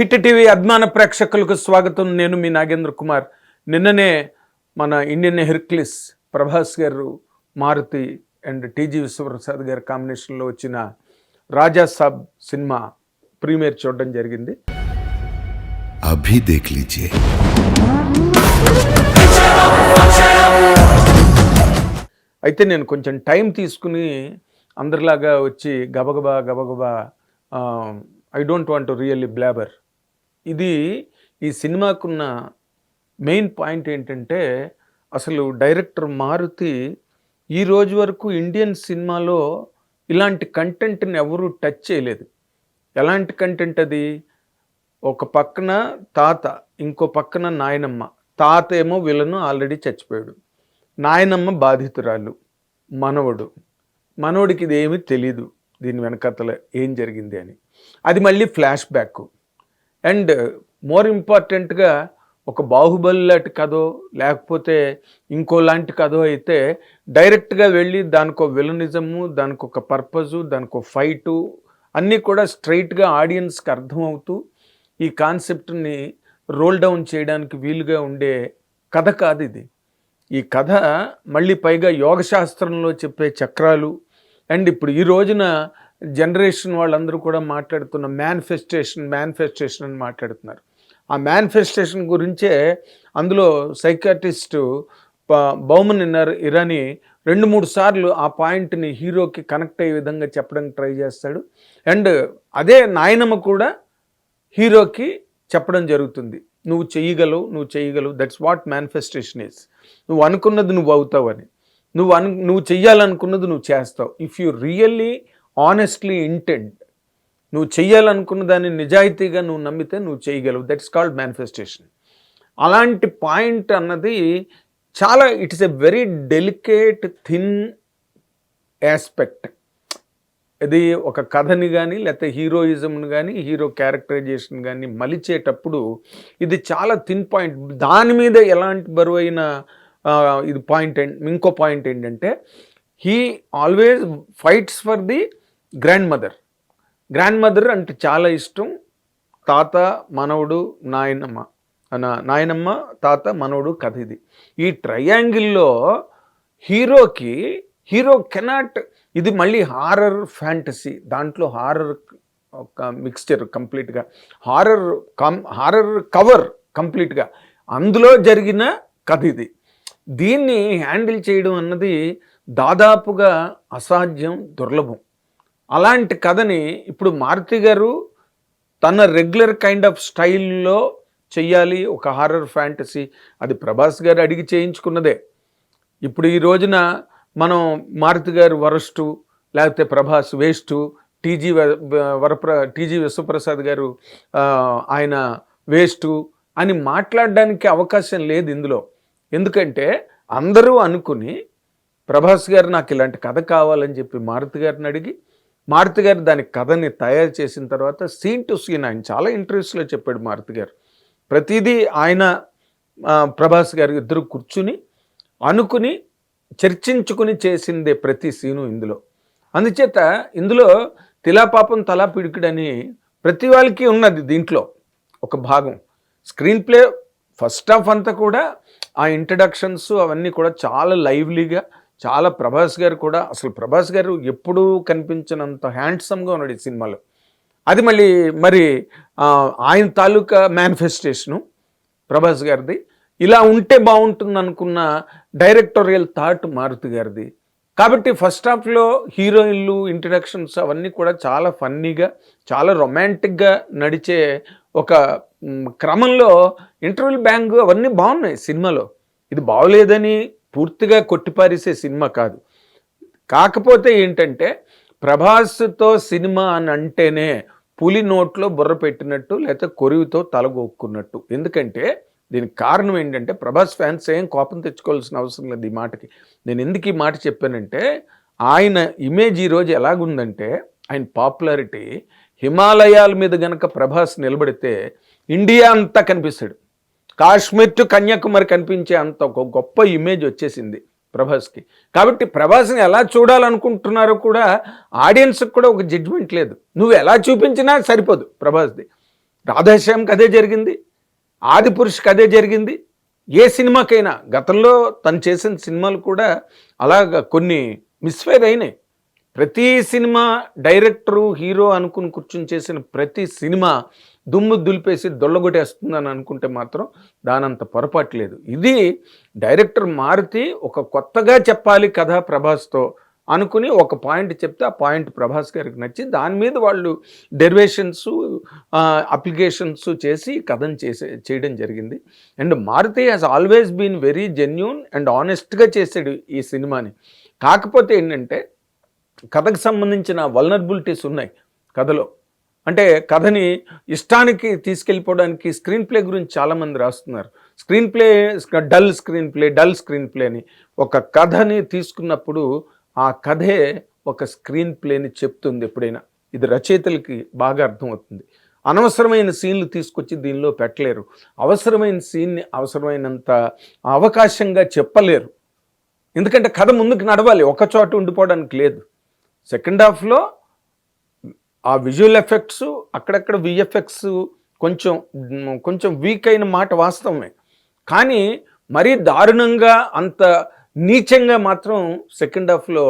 Hit TV అభిమాన ప్రేక్షకులకు స్వాగతం. నేను మీ నాగేంద్ర కుమార్. నిన్ననే మన ఇండియన్ హెర్క్లిస్ ప్రభాస్ గారు, మారుతి అండ్ టీజీ విశ్వప్రసాద్ గారి కాంబినేషన్లో వచ్చిన రాజా సాబ్ సినిమా ప్రీమియర్ చూడడం జరిగింది. అభి దేఖ్ లీజియే. అయితే నేను కొంచెం టైం తీసుకుని అందరిలాగా వచ్చి గబగబా I don't want to really blabber. ఈ సినిమాకున్న మెయిన్ పాయింట్ ఏంటంటే, అసలు డైరెక్టర్ మారుతి ఈ రోజు వరకు ఇండియన్ సినిమాలో ఇలాంటి కంటెంట్ని ఎవరూ టచ్ చేయలేదు. ఎలాంటి కంటెంట్ అది? ఒక పక్కన తాత, ఇంకో పక్కన నాయనమ్మ. తాత ఏమో విలను, ఆల్రెడీ చచ్చిపోయాడు. నాయనమ్మ బాధితురాలు, మనవడికి ఇది ఏమీ తెలీదు, దీని వెనకతల ఏం జరిగింది అని. అది మళ్ళీ ఫ్లాష్ బ్యాక్. అండ్ మోర్ ఇంపార్టెంట్గా ఒక బాహుబలి లాంటి కథో లేకపోతే ఇంకో లాంటి కథో అయితే డైరెక్ట్గా వెళ్ళి దానికి ఒక విలనిజము, దానికి ఒక పర్పజు, దానికి ఒక ఫైటు అన్నీ కూడా స్ట్రైట్గా ఆడియన్స్కి అర్థమవుతూ ఈ కాన్సెప్ట్ని రోల్ డౌన్ చేయడానికి వీలుగా ఉండే కథ కాదు ఇది. ఈ కథ మళ్ళీ పైగా యోగశాస్త్రంలో చెప్పే చక్రాలు అండ్ ఇప్పుడు ఈ రోజున జనరేషన్ వాళ్ళందరూ కూడా మాట్లాడుతున్న మేనిఫెస్టేషన్ అని మాట్లాడుతున్నారు. ఆ మేనిఫెస్టేషన్ గురించే అందులో సైకాట్రిస్ట్ బౌమన్ ఇరానీ 2-3 సార్లు ఆ పాయింట్ని హీరోకి కనెక్ట్ అయ్యే విధంగా చెప్పడానికి ట్రై చేస్తాడు. అండ్ అదే నాయనమ్మ కూడా హీరోకి చెప్పడం జరుగుతుంది, నువ్వు చెయ్యగలవు, దట్స్ వాట్ మేనిఫెస్టేషన్ ఈజ్. నువ్వు అనుకున్నది నువ్వు అవుతావని, నువ్వు చెయ్యాలనుకున్నది నువ్వు చేస్తావు. If you really honestly intent, నువ్వు చెయ్యాలనుకున్న దాన్ని నిజాయితీగా నువ్వు నమ్మితే నువ్వు చేయగలవు. That's called manifestation. అలాంటి పాయింట్ అన్నది చాలా it's a very delicate thin aspect. ఇది ఒక కథని కానీ లేకపోతే హీరోయిజంని కానీ హీరో క్యారెక్టరైజేషన్ కానీ మలిచేటప్పుడు ఇది చాలా థిన్ పాయింట్. దాని మీద ఎలాంటి బరువైన ఇది పాయింట్. ఇంకో పాయింట్ ఏంటంటే, he always fights for the grand mother అంటే చాలా ఇష్టం. తాత, మనవడు, నాయనమ్మ, తాత, మనవడు కథ ఇది. ఈ ట్రయాంగిల్లో హీరో కెనాట్, ఇది మళ్ళీ హారర్ ఫ్యాంటసీ, దాంట్లో హారర్ ఒక మిక్స్చర్ కంప్లీట్గా, హారర్ కవర్ కంప్లీట్గా అందులో జరిగిన కథ ఇది. దీన్ని హ్యాండిల్ చేయడం అన్నది దాదాపుగా అసాధ్యం, దుర్లభం. అలాంటి కథని ఇప్పుడు మారుతి గారు తన రెగ్యులర్ కైండ్ ఆఫ్ స్టైల్లో చెయ్యాలి ఒక హారర్ ఫ్యాంటసీ. అది ప్రభాస్ గారు అడిగి చేయించుకున్నదే. ఇప్పుడు ఈ రోజున మనం మారుతి గారు వరస్టు లేకపోతే ప్రభాస్ వేస్టు, టీజీ విశ్వప్రసాద్ గారు ఆయన వేస్టు అని మాట్లాడడానికి అవకాశం లేదు ఇందులో. ఎందుకంటే అందరూ అనుకుని ప్రభాస్ గారు నాకు ఇలాంటి కథ కావాలని చెప్పి మారుతి గారిని అడిగి, మారుతి గారు దాని కథని తయారు చేసిన తర్వాత సీన్ టు సీన్ ఆయన చాలా ఇంటర్వ్యూస్లో చెప్పాడు. మారుతి గారు ప్రతిదీ ఆయన ప్రభాస్ గారు ఇద్దరు కూర్చుని అనుకుని చర్చించుకుని చేసిందే ప్రతి సీను ఇందులో. అందుచేత ఇందులో తిలాపాపం తలా పిడికిడని ప్రతి వాళ్ళకి ఉన్నది దీంట్లో ఒక భాగం. స్క్రీన్ ప్లే ఫస్ట్ హాఫ్ అంతా కూడా ఆ ఇంట్రడక్షన్స్ అవన్నీ కూడా చాలా లైవ్లీగా, చాలా ప్రభాస్ గారు కూడా అసలు ప్రభాస్ గారు ఎప్పుడూ కనిపించినంత హ్యాండ్సమ్గా ఉన్నాడు ఈ సినిమాలో. అది మరి ఆయన తాలూకా మేనిఫెస్టేషను ప్రభాస్ గారిది. ఇలా ఉంటే బాగుంటుంది అనుకున్న డైరెక్టోరియల్ థాట్ మారుతి గారిది. కాబట్టి ఫస్ట్ హాఫ్లో హీరోయిన్లు ఇంట్రడక్షన్స్ అవన్నీ కూడా చాలా ఫన్నీగా, చాలా రొమాంటిక్గా నడిచే ఒక క్రమంలో ఇంటర్వెల్ బ్యాంగ్ అవన్నీ బాగున్నాయి సినిమాలో. ఇది బాగోలేదని పూర్తిగా కొట్టిపారేసే సినిమా కాదు. కాకపోతే ఏంటంటే, ప్రభాస్తో సినిమా అని అంటేనే పులి నోట్లో బుర్ర పెట్టినట్టు లేకపోతే కొరివితో తలగొక్కున్నట్టు. ఎందుకంటే దీనికి కారణం ఏంటంటే, ప్రభాస్ ఫ్యాన్స్ ఏం కోపం తెచ్చుకోవాల్సిన అవసరం లేదు ఈ మాటకి. నేను ఎందుకు ఈ మాట చెప్పానంటే, ఆయన ఇమేజ్ ఈరోజు ఎలాగుందంటే, ఆయన పాపులారిటీ హిమాలయాల మీద గనక ప్రభాస్ నిలబడితే ఇండియా అంతా కనిపిస్తాడు. కాశ్మీర్ టు కన్యాకుమారి కనిపించే అంత ఒక గొప్ప ఇమేజ్ వచ్చేసింది ప్రభాస్కి. కాబట్టి ప్రభాస్ని ఎలా చూడాలనుకుంటున్నారో కూడా ఆడియన్స్కి కూడా ఒక జడ్జ్మెంట్ లేదు. నువ్వు ఎలా చూపించినా సరిపోదు ప్రభాస్ది. రాధేశ్యామ్కి అదే జరిగింది, ఆదిపురుష్కి అదే జరిగింది. ఏ సినిమాకైనా గతంలో తను చేసిన సినిమాలు కూడా అలాగ కొన్ని మిస్ఫైర్ అయినాయి. ప్రతి సినిమా డైరెక్టరు హీరో అనుకుని కూర్చుని చేసిన ప్రతి సినిమా దుమ్ము దులిపేసి దొల్లగొట్టేస్తుందని అనుకుంటే మాత్రం దానంత పొరపాటు లేదు. ఇది డైరెక్టర్ మారుతి ఒక కొత్తగా చెప్పాలి కథ ప్రభాస్తో అనుకుని ఒక పాయింట్ చెప్తే ఆ పాయింట్ ప్రభాస్ గారికి నచ్చి దాని మీద వాళ్ళు డెరివేషన్స్ అప్లికేషన్స్ చేసి కథను చేయడం జరిగింది. And Maruthi has always been very genuine and ఆనెస్ట్గా చేశాడు ఈ సినిమాని. కాకపోతే ఏంటంటే కథకు సంబంధించిన వల్నరబిలిటీస్ ఉన్నాయి కథలో. అంటే కథని ఇష్టానికి తీసుకెళ్ళిపోవడానికి స్క్రీన్ ప్లే గురించి చాలామంది రాస్తున్నారు. Screen play dull screen play అని. ఒక కథని తీసుకున్నప్పుడు ఆ కథే ఒక స్క్రీన్ ప్లేని చెప్తుంది ఎప్పుడైనా. ఇది రచయితలకి బాగా అర్థమవుతుంది. అనవసరమైన సీన్లు తీసుకొచ్చి దీనిలో పెట్టలేరు. అవసరమైన సీన్ని అవసరమైనంత అవకాశంగా చెప్పలేరు. ఎందుకంటే కథ ముందుకు నడవాలి, ఒక చోట ఉండిపోవడానికి లేదు. సెకండ్ హాఫ్లో ఆ విజువల్ ఎఫెక్ట్స్ అక్కడక్కడ విఎఫ్ఎక్స్ కొంచెం వీక్ అయిన మాట వాస్తవమే. కానీ మరీ దారుణంగా అంత నీచంగా మాత్రం సెకండ్ హాఫ్లో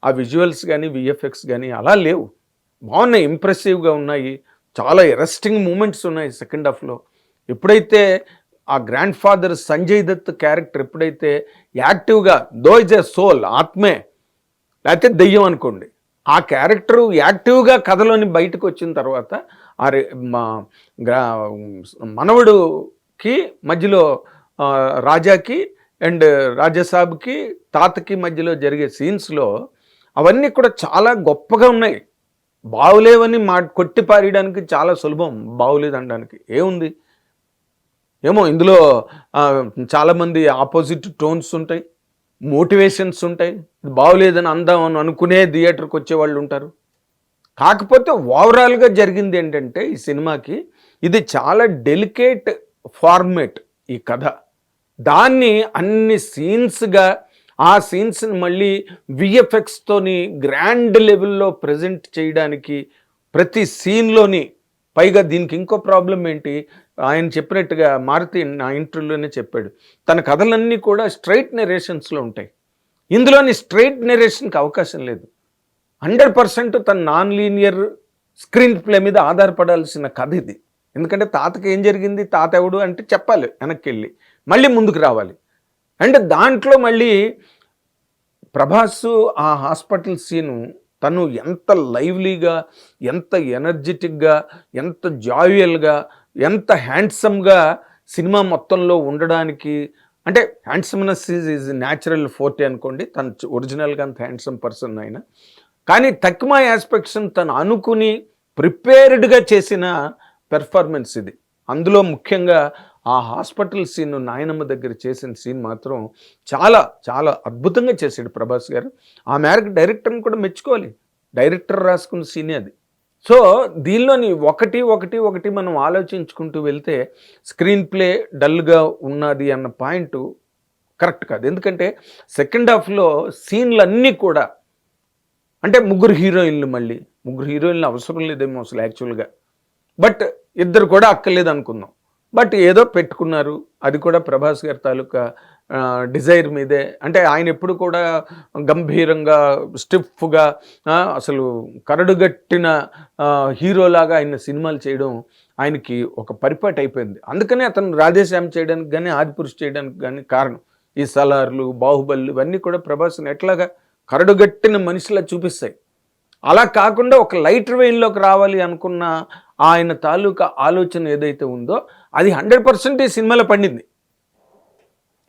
ఆ విజువల్స్ కానీ విఎఫ్ఎక్స్ కానీ అలా లేవు. బాగున్నాయి, ఇంప్రెసివ్గా ఉన్నాయి, చాలా ఎరెస్టింగ్ మూమెంట్స్ ఉన్నాయి సెకండ్ హాఫ్లో. ఎప్పుడైతే ఆ grand father Sanjay Dutt character ఎప్పుడైతే యాక్టివ్గా దో ఇస్ ఎ సోల్, ఆత్మే లేకపోతే దెయ్యం అనుకోండి, ఆ క్యారెక్టరు యాక్టివ్గా కథలోని బయటకు వచ్చిన తర్వాత మా మనవడుకి మధ్యలో రాజాకి అండ్ రాజాసాబ్కి తాతకి మధ్యలో జరిగే సీన్స్లో అవన్నీ కూడా చాలా గొప్పగా ఉన్నాయి. బాగులేవని కొట్టి పారేయడానికి చాలా సులభం, బాగులేదు అనడానికి ఏముంది. ఏమో ఇందులో చాలామంది ఆపోజిట్ టోన్స్ ఉంటాయి, మోటివేషన్స్ ఉంటాయి. బాగులేదని అందామని అనుకునే థియేటర్కి వచ్చేవాళ్ళు ఉంటారు. కాకపోతే ఓవరాల్గా జరిగింది ఏంటంటే ఈ సినిమాకి ఇది చాలా డెలికేట్ ఫార్మేట్ ఈ కథ. దాన్ని అన్ని సీన్స్గా ఆ సీన్స్ని మళ్ళీ విఎఫ్ఎక్స్తోని గ్రాండ్ లెవెల్లో ప్రజెంట్ చేయడానికి ప్రతి సీన్లోని, పైగా దీనికి ఇంకో ప్రాబ్లం ఏంటి, ఆయన చెప్పినట్టుగా మారుతి నా ఇంటర్వ్యూలోనే చెప్పాడు, తన కథలన్నీ కూడా స్ట్రైట్ నెరేషన్స్లో ఉంటాయి. ఇందులోని స్ట్రైట్ నెరేషన్కి అవకాశం లేదు. 100% తన నాన్ లీనియర్ స్క్రీన్ ప్లే మీద ఆధారపడాల్సిన కథ ఇది. ఎందుకంటే తాతకి ఏం జరిగింది, తాత ఎవడు అంటే చెప్పాలి, వెనక్కి వెళ్ళి మళ్ళీ ముందుకు రావాలి. అండ్ దాంట్లో మళ్ళీ ప్రభాస్ ఆ హాస్పిటల్ సీను తను ఎంత లైవ్లీగా, ఎంత ఎనర్జెటిక్గా, ఎంత జావియల్గా, ఎంత హ్యాండ్సమ్గా సినిమా మొత్తంలో ఉండడానికి, అంటే హ్యాండ్సమ్నెస్ ఈజ్ న్యాచురల్ ఫోర్టే అనుకోండి, తను ఒరిజినల్గా అంత హ్యాండ్సమ్ పర్సన్ అయినా కానీ తక్కువ ఆస్పెక్ట్స్ని తను అనుకుని ప్రిపేర్డ్గా చేసిన పెర్ఫార్మెన్స్ ఇది. అందులో ముఖ్యంగా ఆ హాస్పిటల్ సీన్ నాయనమ్మ దగ్గర చేసిన సీన్ మాత్రం చాలా చాలా అద్భుతంగా చేశాడు ప్రభాస్ గారు. ఆ మేరకు డైరెక్టర్ని కూడా మెచ్చుకోవాలి, డైరెక్టర్ రాసుకున్న సీనే అది. సో దీనిలోని ఒకటి మనం ఆలోచించుకుంటూ వెళ్తే స్క్రీన్ ప్లే డల్గా ఉన్నది అన్న పాయింట్ కరెక్ట్ కాదు. ఎందుకంటే సెకండ్ హాఫ్లో సీన్లన్నీ కూడా, అంటే ముగ్గురు హీరోయిన్లు అవసరం లేదేమో అసలు యాక్చువల్గా, బట్ ఇద్దరు కూడా అక్కర్లేదు అనుకుందాం, బట్ ఏదో పెట్టుకున్నారు. అది కూడా ప్రభాస్ గారి తాలూకా డిజైర్ మీదే. అంటే ఆయన ఎప్పుడు కూడా గంభీరంగా స్టిఫ్గా అసలు కరడుగట్టిన హీరోలాగా ఆయన సినిమాలు చేయడం ఆయనకి ఒక పరిపాటి అయిపోయింది. అందుకనే అతను రాధేశ్యామ్ చేయడానికి కానీ ఆదిపురుష్ చేయడానికి కానీ కారణం. ఈ సలార్లు, బాహుబలి ఇవన్నీ కూడా ప్రభాస్ని ఎట్లాగా కరడుగట్టిన మనిషిలా చూపిస్తాయి. అలా కాకుండా ఒక లైట్ వెయిన్లోకి రావాలి అనుకున్న ఆయన తాలూకా ఆలోచన ఏదైతే ఉందో అది 100% ఈ సినిమాలో పండింది.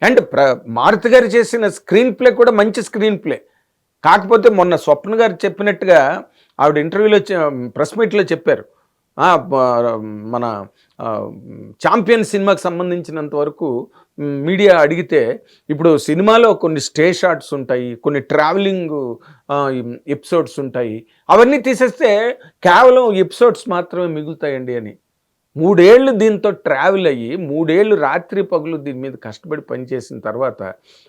అండ్ మారుతి గారు చేసిన స్క్రీన్ ప్లే కూడా మంచి స్క్రీన్ ప్లే. కాకపోతే మొన్న స్వప్న గారు చెప్పినట్టుగా ఆవిడ ఇంటర్వ్యూలో ప్రెస్ మీట్లో చెప్పారు, మన ఛాంపియన్ సినిమాకి సంబంధించినంత వరకు మీడియా అడిగితే ఇప్పుడు సినిమాలో కొన్ని స్టే షాట్స్ ఉంటాయి, కొన్ని ట్రావెలింగ్ ఎపిసోడ్స్ ఉంటాయి, అవన్నీ తీసేస్తే కేవలం ఎపిసోడ్స్ మాత్రమే మిగులుతాయండి అని. 3 ఏళ్ళు దీంతో ట్రావెల్ అయ్యి 3 ఏళ్ళు రాత్రి పగులు దీని మీద కష్టపడి పనిచేసిన తర్వాత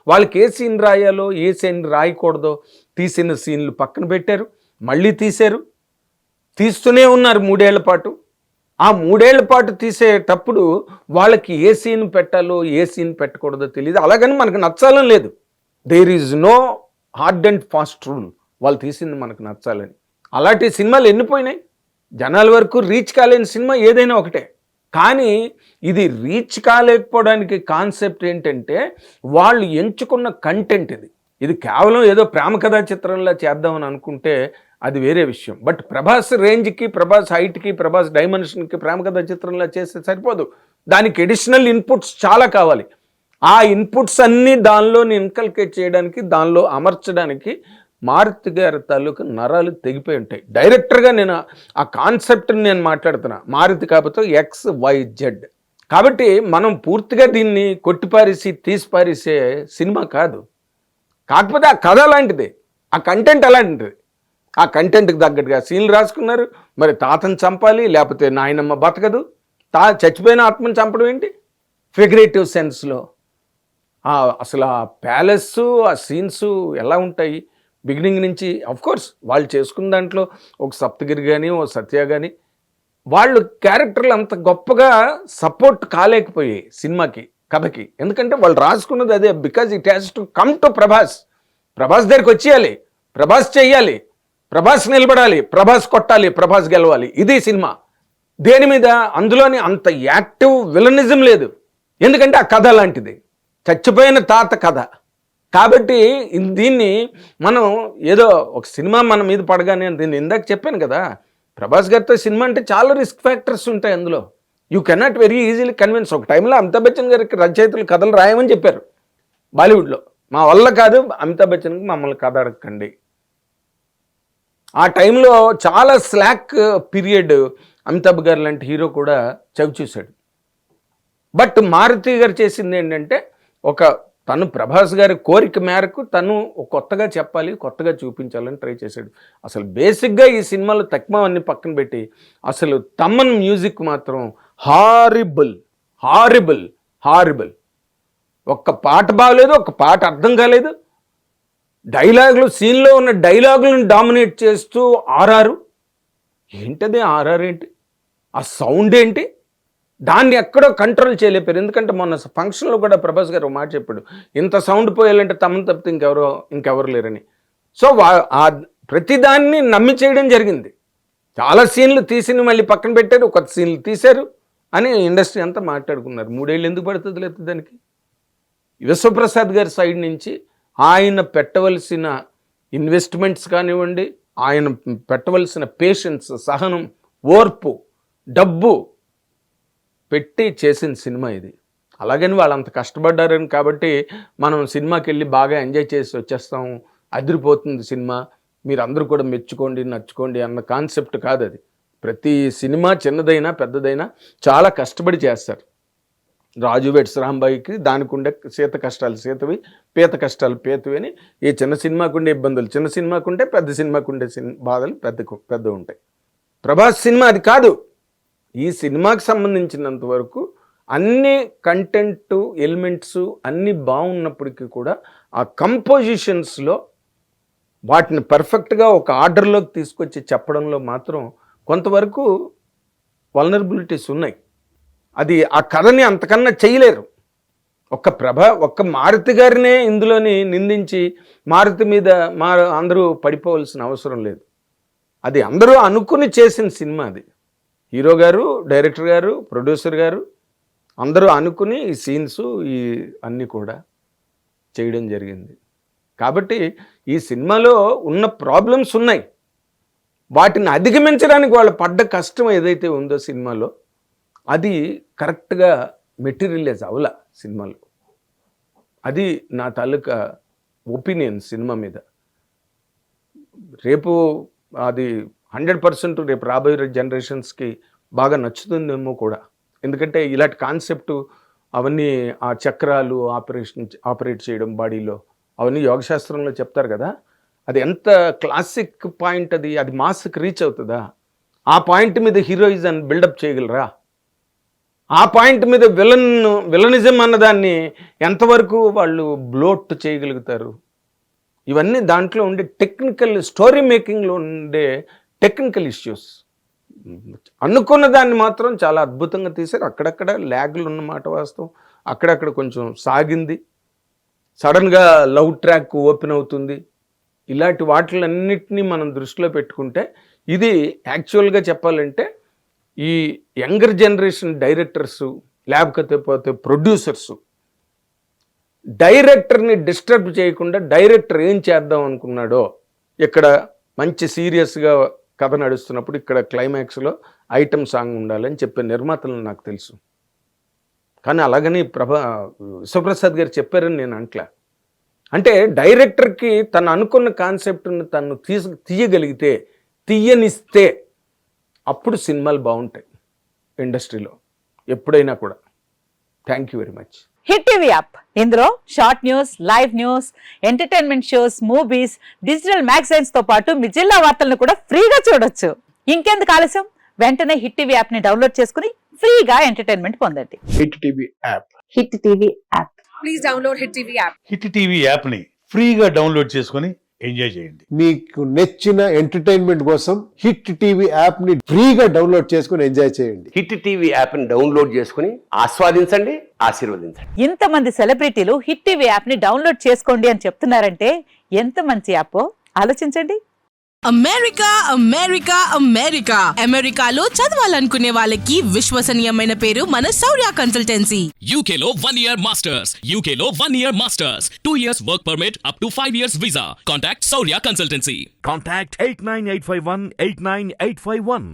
వాళ్ళకి ఏ సీన్ రాయాలో ఏ సీన్ రాయకూడదో తీసిన సీన్లు పక్కన పెట్టారు, మళ్ళీ తీశారు, తీస్తూనే ఉన్నారు 3 ఏళ్ల పాటు. ఆ 3 ఏళ్ల పాటు తీసేటప్పుడు వాళ్ళకి ఏ సీన్ పెట్టాలో ఏ సీన్ పెట్టకూడదో తెలియదు. అలాగని మనకు నచ్చాలని లేదు. There is no hard and fast rule వాళ్ళు తీసింది మనకు నచ్చాలని. అలాంటి సినిమాలు ఎన్ని పోయినాయి? జనాల వరకు రీచ్ కాలేని సినిమా ఏదైనా ఒకటే. కానీ ఇది రీచ్ కాలేకపోవడానికి కాన్సెప్ట్ ఏంటంటే వాళ్ళు ఎంచుకున్న కంటెంట్ ఇది కేవలం ఏదో ప్రేమ కథా చిత్రంలా చేద్దామని అనుకుంటే అది వేరే విషయం. బట్ ప్రభాస్ రేంజ్కి, ప్రభాస్ హైట్కి, ప్రభాస్ డైమెన్షన్కి ప్రేమ కథా చిత్రంలా చేస్తే సరిపోదు. దానికి ఎడిషనల్ ఇన్పుట్స్ చాలా కావాలి. ఆ ఇన్పుట్స్ అన్నీ దానిలోని ఇన్కల్కేట్ చేయడానికి, దానిలో అమర్చడానికి మారుతి గారి తాలూకు నరాలు తెగిపోయి ఉంటాయి. డైరెక్టర్గా నేను ఆ కాన్సెప్ట్ని నేను మాట్లాడుతున్నా, మారుతి కాకపోతే XYZ. కాబట్టి మనం పూర్తిగా దీన్ని కొట్టిపారేసి తీసిపారేసే సినిమా కాదు. కాకపోతే ఆ కథ అలాంటిది, ఆ కంటెంట్ అలాంటిది. ఆ కంటెంట్కి తగ్గట్టుగా సీన్లు రాసుకున్నారు. మరి తాతను చంపాలి, లేకపోతే నాయనమ్మ బతకదు, చచ్చిపోయిన ఆత్మను చంపడం ఏంటి? ఫిగరేటివ్ సెన్స్లో అసలు ఆ ప్యాలెస్, ఆ సీన్స్ ఎలా ఉంటాయి బిగినింగ్ నుంచి. కోర్స్ వాళ్ళు చేసుకున్న దాంట్లో ఒక సప్తగిరి కానీ, ఓ సత్య కానీ వాళ్ళు క్యారెక్టర్లు అంత గొప్పగా సపోర్ట్ కాలేకపోయాయి సినిమాకి, కథకి. ఎందుకంటే వాళ్ళు రాసుకున్నది అదే. Because it has to come to Prabhas. Prabhas దగ్గరికి వచ్చేయాలి, ప్రభాస్ చెయ్యాలి, ప్రభాస్ నిలబడాలి, ప్రభాస్ కొట్టాలి, ప్రభాస్ గెలవాలి. ఇది సినిమా. దేని మీద అందులోని అంత యాక్టివ్ విలనిజం లేదు. ఎందుకంటే ఆ కథ లాంటిది, చచ్చిపోయిన తాత కథ. కాబట్టి దీన్ని మనం ఏదో ఒక సినిమా మన మీద పడగానే, దీన్ని ఇందాక చెప్పాను కదా, ప్రభాస్ గారితో సినిమా అంటే చాలా రిస్క్ ఫ్యాక్టర్స్ ఉంటాయి అందులో. You cannot very easily convince. ఒక టైంలో అమితాబ్ బచ్చన్ గారికి రచయితలు కథలు రాయమని చెప్పారు బాలీవుడ్లో. మా వల్ల కాదు, అమితాబ్ బచ్చన్కి మమ్మల్ని కథ అడగండి. ఆ టైంలో చాలా స్లాక్ పీరియడ్ అమితాబ్ గారు లాంటి హీరో కూడా చవి చూశాడు. బట్ మారుతి గారు చేసింది ఏంటంటే, తను ప్రభాస్ గారి కోరిక మేరకు తను కొత్తగా చెప్పాలి, కొత్తగా చూపించాలని ట్రై చేశాడు. అసలు బేసిక్గా ఈ సినిమాలో తక్కువన్నీ పక్కన పెట్టి అసలు తమన్ మ్యూజిక్ మాత్రం హారిబుల్ హారిబుల్ హారిబుల్. ఒక్క పాట బాగలేదు, ఒక్క పాట అర్థం కాలేదు. డైలాగులు, సీన్లో ఉన్న డైలాగులను డామినేట్ చేస్తూ ఆర్ఆర్ ఏంటది, ఆర్ఆర్ ఏంటి, ఆ సౌండ్ ఏంటి, దాన్ని ఎక్కడో కంట్రోల్ చేయలేపారు. ఎందుకంటే మొన్న ఫంక్షన్లో కూడా ప్రభాస్ గారు ఒక మాట చెప్పాడు, ఇంత సౌండ్ పోయాలంటే తమను తప్పితే ఇంకెవరు లేరని. సో ప్రతిదాన్ని నమ్మి చేయడం జరిగింది. చాలా సీన్లు తీసి మళ్ళీ పక్కన పెట్టారు, కొత్త సీన్లు తీశారు అని ఇండస్ట్రీ అంతా మాట్లాడుకున్నారు. 3 ఏళ్ళు ఎందుకు పడుతుంది లేదు దానికి? విశ్వప్రసాద్ గారి సైడ్ నుంచి ఆయన పెట్టవలసిన ఇన్వెస్ట్మెంట్స్ కానివ్వండి, ఆయన పెట్టవలసిన పేషెన్స్, సహనం, ఓర్పు, డబ్బు పెట్టి చేసిన సినిమా ఇది. అలాగని వాళ్ళు అంత కష్టపడ్డారని కాబట్టి మనం సినిమాకి వెళ్ళి బాగా ఎంజాయ్ చేసి వచ్చేస్తాం, అదిరిపోతుంది సినిమా, మీరు అందరూ కూడా మెచ్చుకోండి, నచ్చుకోండి అన్న కాన్సెప్ట్ కాదు అది. ప్రతి సినిమా చిన్నదైనా పెద్దదైనా చాలా కష్టపడి చేస్తారు. రాజు వెడ్స్ రాంబాయికి దానికి ఉండే సీత కష్టాలు సీతవి, పీత కష్టాలు పేతవి అని. ఈ చిన్న సినిమాకు ఉండే ఇబ్బందులు చిన్న సినిమాకు ఉంటే, పెద్ద సినిమాకు ఉండే బాధలు పెద్ద ఉంటాయి. ప్రభాస్ సినిమా అది కాదు. ఈ సినిమాకి సంబంధించినంత వరకు అన్ని కంటెంట్ ఎలిమెంట్స్ అన్నీ బాగున్నప్పటికీ కూడా ఆ కంపోజిషన్స్లో వాటిని పర్ఫెక్ట్గా ఒక ఆర్డర్లోకి తీసుకొచ్చి చెప్పడంలో మాత్రం కొంతవరకు వల్నరబిలిటీస్ ఉన్నాయి. అది ఆ కథని అంతకన్నా చేయలేరు. ఒక్క మారుతి గారినే ఇందులోని నిందించి మారుతి మీద అందరూ పడిపోవలసిన అవసరం లేదు. అది అందరూ అనుకుని చేసిన సినిమా అది. హీరో గారు, డైరెక్టర్ గారు, ప్రొడ్యూసర్ గారు అందరూ అనుకుని ఈ సీన్స్ ఈ అన్నీ కూడా చేయడం జరిగింది. కాబట్టి ఈ సినిమాలో ఉన్న ప్రాబ్లమ్స్ ఉన్నాయి. వాటిని అధిగమించడానికి వాళ్ళు పడ్డ కష్టం ఏదైతే ఉందో సినిమాలో, అది కరెక్ట్గా మెటీరియలైజ్ అవ్వాల సినిమాలో. అది నా తాలూకా ఒపీనియన్ సినిమా మీద. రేపు అది 100% రేపు రాబోయే జనరేషన్స్కి బాగా నచ్చుతుందేమో కూడా. ఎందుకంటే ఇలాంటి కాన్సెప్టు అవన్నీ, ఆ చక్రాలు ఆపరేట్ చేయడం బాడీలో, అవన్నీ యోగశాస్త్రంలో చెప్తారు కదా. అది ఎంత క్లాసిక్ పాయింట్ అది మాస్కి రీచ్ అవుతుందా? ఆ పాయింట్ మీద హీరోయిజం బిల్డప్ చేయగలరా? ఆ పాయింట్ మీద విలనిజం అన్నదాన్ని ఎంతవరకు వాళ్ళు బ్లోట్ చేయగలుగుతారు? ఇవన్నీ దాంట్లో ఉండే టెక్నికల్, స్టోరీ మేకింగ్లో ఉండే టెక్నికల్ ఇష్యూస్. అనుకున్న దాన్ని మాత్రం చాలా అద్భుతంగా తీశారు. అక్కడక్కడ ల్యాగ్లు ఉన్నమాట వాస్తవం, అక్కడక్కడ కొంచెం సాగింది, సడన్గా లవ్ ట్రాక్ ఓపెన్ అవుతుంది. ఇలాంటి వాటిలన్నిటినీ మనం దృష్టిలో పెట్టుకుంటే ఇది యాక్చువల్గా చెప్పాలంటే ఈ యంగర్ జనరేషన్ డైరెక్టర్సు లేకపోతే ప్రొడ్యూసర్సు డైరెక్టర్ని డిస్టర్బ్ చేయకుండా డైరెక్టర్ ఏం చేద్దాం అనుకున్నాడో, ఇక్కడ మంచి సీరియస్గా కథ నడుస్తున్నప్పుడు ఇక్కడ క్లైమాక్స్లో ఐటమ్ సాంగ్ ఉండాలని చెప్పే నిర్మాతలు నాకు తెలుసు. కానీ అలాగని విశ్వప్రసాద్ గారు చెప్పారని నేను అంట్లా. అంటే డైరెక్టర్కి తను అనుకున్న కాన్సెప్ట్ని తను తీయగలిగితే, తీయనిస్తే అప్పుడు సినిమాలు బాగుంటాయి ఇండస్ట్రీలో ఎప్పుడైనా కూడా. Thank you very much. Hit TV app, ఇందులో short news, live news, entertainment shows, movies, digital magazines తో పాటు మీ జిల్లా వార్తలను కూడా ఫ్రీగా చూడొచ్చు. ఇంకెందుకు ఆలస్యం, వెంటనే హిట్ టీవీ యాప్ ని డౌన్లోడ్ చేసుకుని ఫ్రీగా ఎంటర్టైన్మెంట్ పొందండి. Hit TV app. Hit TV app. Please download Hit TV app. Hit TV యాప్ని ఫ్రీగా డౌన్లోడ్ చేసుకొని ఎంజాయ్ చేయండి. మీకు నచ్చిన ఎంటర్టైన్మెంట్ కోసం హిట్ టీవీ యాప్ ని ఫ్రీగా డౌన్లోడ్ చేసుకుని ఎంజాయ్ చేయండి. హిట్ టీవీ యాప్ని డౌన్లోడ్ చేసుకుని ఆస్వాదించండి, ఆశీర్వదించండి. ఇంతమంది సెలబ్రిటీలు హిట్ టీవీ యాప్ ని డౌన్లోడ్ చేసుకోండి అని చెప్తున్నారంటే ఎంత మంచి యాప్ ఆలోచించండి. అమెరికా అమెరికా అమెరికా అమెరికాలో చదవాలనుకునే వాళ్ళకి విశ్వసనీయమైన పేరు మన శౌర్య consultancy. UK Law 1 Year Masters. UK Law 1 Year Masters. 2 years work permit up to 5 years visa. Contact Saurya Consultancy. Contact 89851 89851.